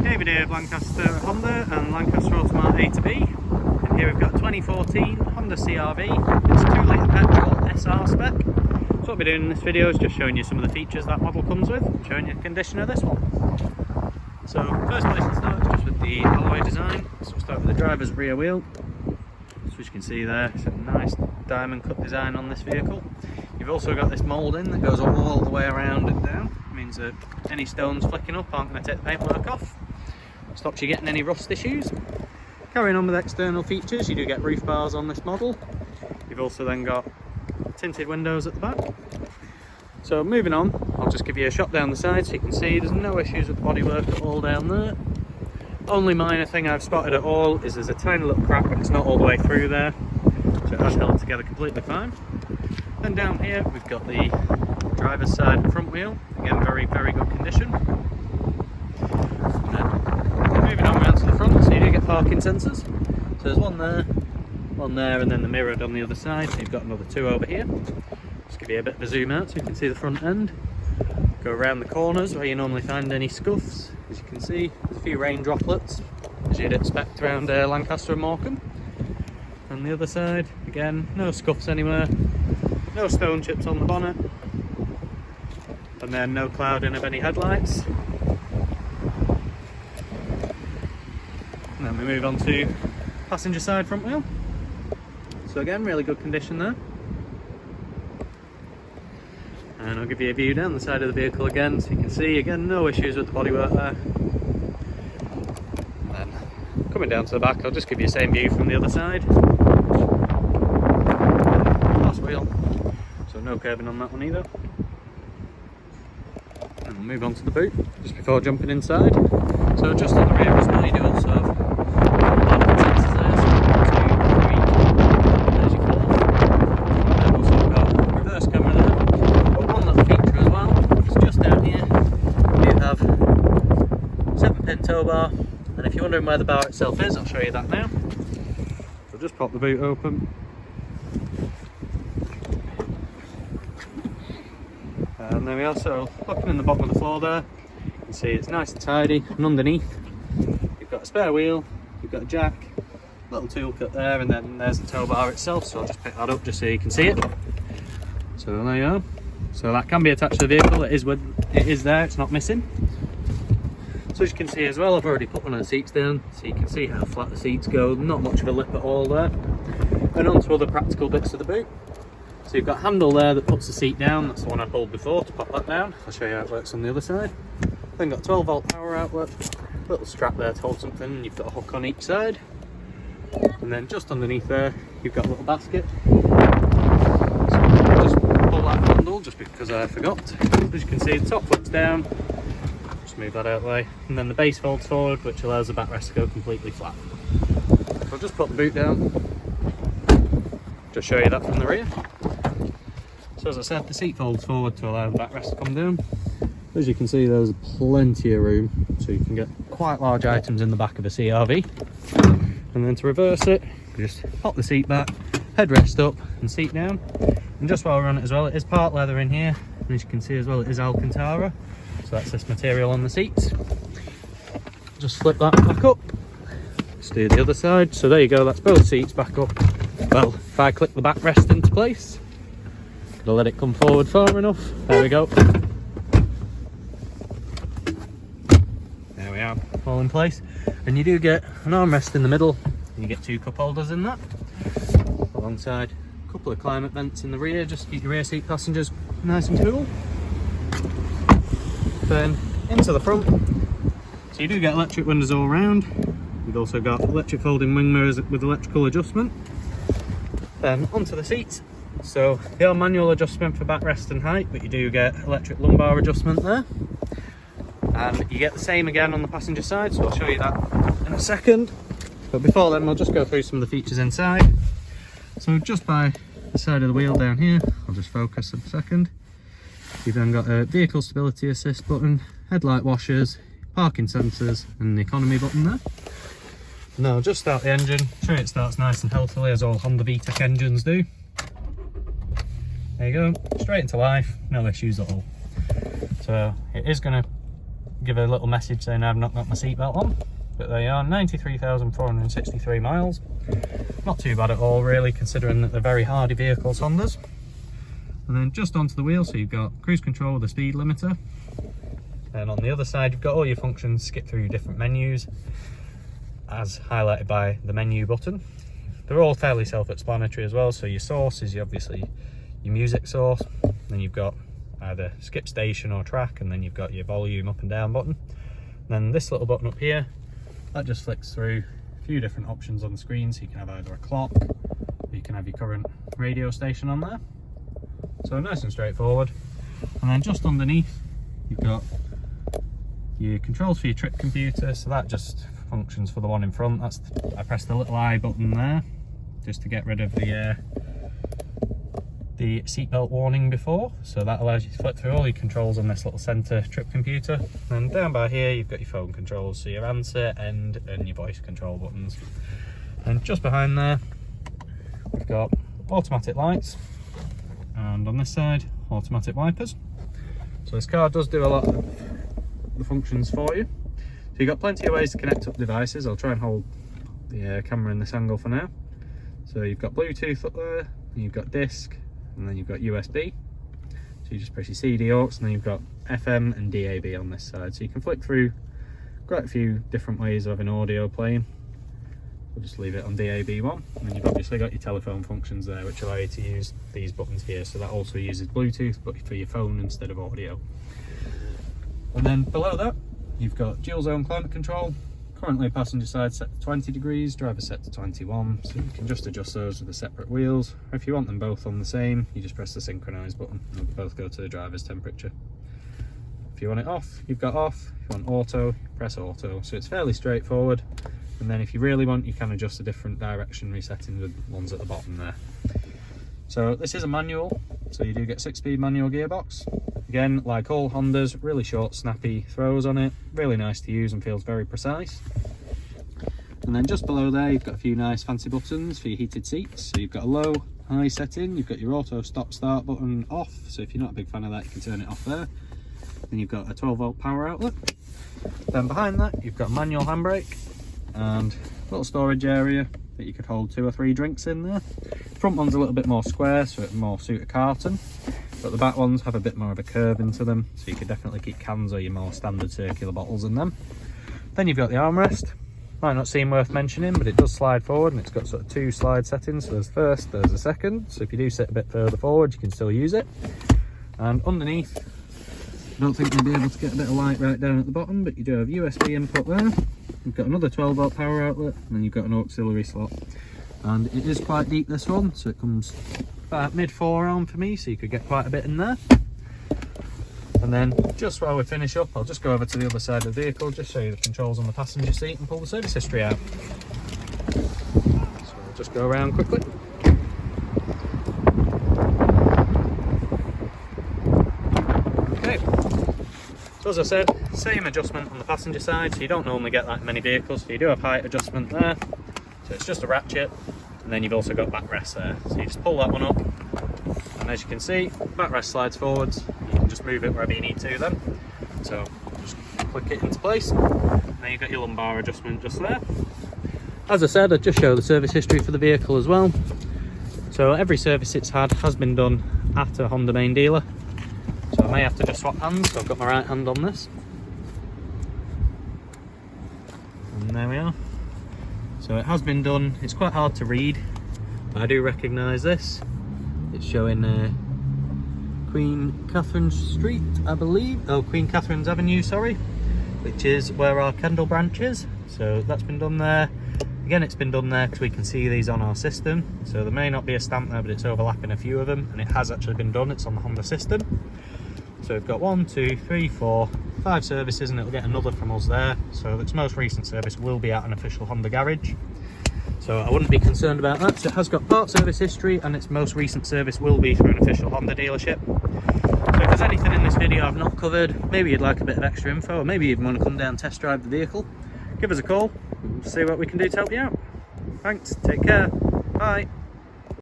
David here of Lancaster Honda and Lancaster Automart A2B, and here we've got a 2014 Honda CR-V. It's 2-litre petrol SR spec. So what we're doing in this video is just showing you some of the features that model comes with, showing you the condition of this one. So first place to start is just with the alloy design. So we'll start with the driver's rear wheel. So as you can see there, it's a nice diamond cut design on this vehicle. You've also got this moulding that goes all the way around and down. It means that any stones flicking up aren't going to take the paintwork off. Stops you getting any rust issues. Carrying on with external features, you do get roof bars on this model. You've also then got tinted windows at the back. So moving on, I'll just give you a shot down the side so you can see there's no issues with the bodywork at all down there. Only minor thing I've spotted at all is there's a tiny little crack, but it's not all the way through there. So it has held together completely fine. Then down here we've got the driver's side front wheel, again very good condition. And then moving on round to the front, so you do get parking sensors. So there's one there, and then the mirrored on the other side. So you've got another two over here. Just give you a bit of a zoom out so you can see the front end. Go around the corners where you normally find any scuffs. As you can see, there's a few rain droplets, as you'd expect around Lancaster and Morecambe. And the other side, again, no scuffs anywhere. No stone chips on the bonnet. And then no clouding of any headlights. And then we move on to passenger side front wheel. So again, really good condition there. And I'll give you a view down the side of the vehicle again, so you can see, again, no issues with the bodywork there. And then coming down to the back, I'll just give you the same view from the other side. Last wheel, so no curbing on that one either. And we'll move on to the boot, just before jumping inside. So just on the rear as well, you do also have sensors there, so 1, 2, 3, there's your 4. And I've also got a reverse camera there. But one little feature as well is just down here, you have 7-pin tow bar, and if you're wondering where the bar itself is, I'll show you that now. So just pop the boot open. And then we also, looking in the bottom of the floor there, you can see it's nice and tidy, and underneath you've got a spare wheel, you've got a jack, little tool cut there, and then there's the tow bar itself, so I'll just pick that up just so you can see it. So there you are. So that can be attached to the vehicle, it is there, it's not missing. So as you can see as well, I've already put one of the seats down, so you can see how flat the seats go, not much of a lip at all there. And on to other practical bits of the boot. So you've got a handle there that puts the seat down, that's the one I pulled before to pop that down. I'll show you how it works on the other side. Then got 12-volt power outlet, little strap there to hold something, and you've got a hook on each side. And then just underneath there, you've got a little basket. So just pull that handle, just because I forgot. As you can see, the top flips down, just move that out of the way. And then the base folds forward, which allows the backrest to go completely flat. So I'll just put the boot down, just show you that from the rear. So as I said, the seat folds forward to allow the backrest to come down. As you can see, there's plenty of room, so you can get quite large items in the back of a CR-V. And then to reverse it, you just pop the seat back, headrest up and seat down. And just while we're on it as well, it is part leather in here, and as you can see as well, it is Alcantara, so that's this material on the seats. Just flip that back up, let's do the other side. So there you go, that's both seats back up. Well, if I click the backrest into place, gotta let it come forward far enough, there we go. There we are, all in place. And you do get an armrest in the middle, and you get 2 cup holders in that. Alongside a couple of climate vents in the rear, just to keep your rear seat passengers nice and cool. Then into the front, so you do get electric windows all around. You've also got electric folding wing mirrors with electrical adjustment. Then onto the seats, so they are manual adjustment for backrest and height, but you do get electric lumbar adjustment there. And you get the same again on the passenger side, so I'll show you that in a second. But before then, we'll just go through some of the features inside. So just by the side of the wheel down here, I'll just focus in a second. You've then got a vehicle stability assist button, headlight washers, parking sensors, and the economy button there. Now I'll just start the engine, show you it starts nice and healthily as all Honda VTEC engines do. There you go, straight into life, no issues at all. So it is going to give a little message saying I've not got my seatbelt on, but they are 93,463 miles. Not too bad at all really, considering that they're very hardy vehicles, Hondas. And then just onto the wheel, so you've got cruise control with a speed limiter, and on the other side you've got all your functions, skip through different menus as highlighted by the menu button. They're all fairly self-explanatory as well, so your source is obviously your music source, then you've got either skip station or track, and then you've got your volume up and down button. And then this little button up here, that just flicks through a few different options on the screen, so you can have either a clock, or you can have your current radio station on there. So nice and straightforward. And then just underneath you've got your controls for your trip computer, so that just functions for the one in front. I pressed the little I button there just to get rid of the seatbelt warning before, so that allows you to flip through all your controls on this little centre trip computer. And down by here you've got your phone controls, so your answer, end and your voice control buttons. And just behind there we've got automatic lights, and on this side automatic wipers. So this car does do a lot of the functions for you. So you've got plenty of ways to connect up devices. I'll try and hold the camera in this angle for now. So you've got Bluetooth up there, and you've got disc, and then you've got USB. So you just press your CD aux, and then you've got FM and DAB on this side. So you can flick through quite a few different ways of an audio playing. We'll just leave it on DAB1, and then you've obviously got your telephone functions there, which allow you to use these buttons here. So that also uses Bluetooth, but for your phone instead of audio. And then below that you've got dual zone climate control. Currently passenger side set to 20 degrees, driver set to 21, so you can just adjust those with the separate wheels. Or if you want them both on the same, you just press the synchronise button and they'll both go to the driver's temperature. If you want it off, you've got off. If you want auto, press auto. So it's fairly straightforward. And then if you really want, you can adjust the different direction resettings with ones at the bottom there. So this is a manual, so you do get 6-speed manual gearbox. Again, like all Hondas, really short, snappy throws on it. Really nice to use and feels very precise. And then just below there, you've got a few nice fancy buttons for your heated seats. So you've got a low, high setting. You've got your auto stop start button off. So if you're not a big fan of that, you can turn it off there. Then you've got a 12-volt power outlet. Then behind that, you've got a manual handbrake and a little storage area that you could hold 2 or 3 drinks in there. Front one's a little bit more square, so it more suit a carton. But the back ones have a bit more of a curve into them, so you could definitely keep cans or your more standard circular bottles in them. Then you've got the armrest. Might not seem worth mentioning, but it does slide forward, and it's got sort of 2 slide settings. So there's first, there's a second. So if you do sit a bit further forward, you can still use it. And underneath, I don't think you'll be able to get a bit of light right down at the bottom, but you do have USB input there. You've got another 12-volt power outlet, and then you've got an auxiliary slot. And it is quite deep, this one, so it comes about mid-forearm for me, so you could get quite a bit in there. And then just while we finish up, I'll just go over to the other side of the vehicle, just show you the controls on the passenger seat and pull the service history out. So I'll just go around quickly. Okay, so as I said, same adjustment on the passenger side, so you don't normally get that in many vehicles. So you do have height adjustment there, so it's just a ratchet. And then you've also got backrest there, so you just pull that one up, and as you can see, backrest slides forwards. You can just move it wherever you need to then. So just click it into place, and then you've got your lumbar adjustment just there. As I said, I'd just show the service history for the vehicle as well. So every service it's had has been done at a Honda main dealer. So I may have to just swap hands, so I've got my right hand on this. And there we are. So it has been done. It's quite hard to read, but I do recognise this. It's showing Queen Catherine Street, I believe. Oh, Queen Catherine's Avenue, sorry, which is where our Kendal branch is. So that's been done there. Again, it's been done there because we can see these on our system. So there may not be a stamp there, but it's overlapping a few of them, and it has actually been done. It's on the Honda system. So we've got 1, 2, 3, 4, 5 services, and it'll get another from us there. So its most recent service will be at an official Honda garage. So I wouldn't be concerned about that. So it has got part service history, and its most recent service will be through an official Honda dealership. So if there's anything in this video I've not covered, maybe you'd like a bit of extra info, or maybe you even want to come down and test drive the vehicle, give us a call. We'll see what we can do to help you out. Thanks, take care, bye.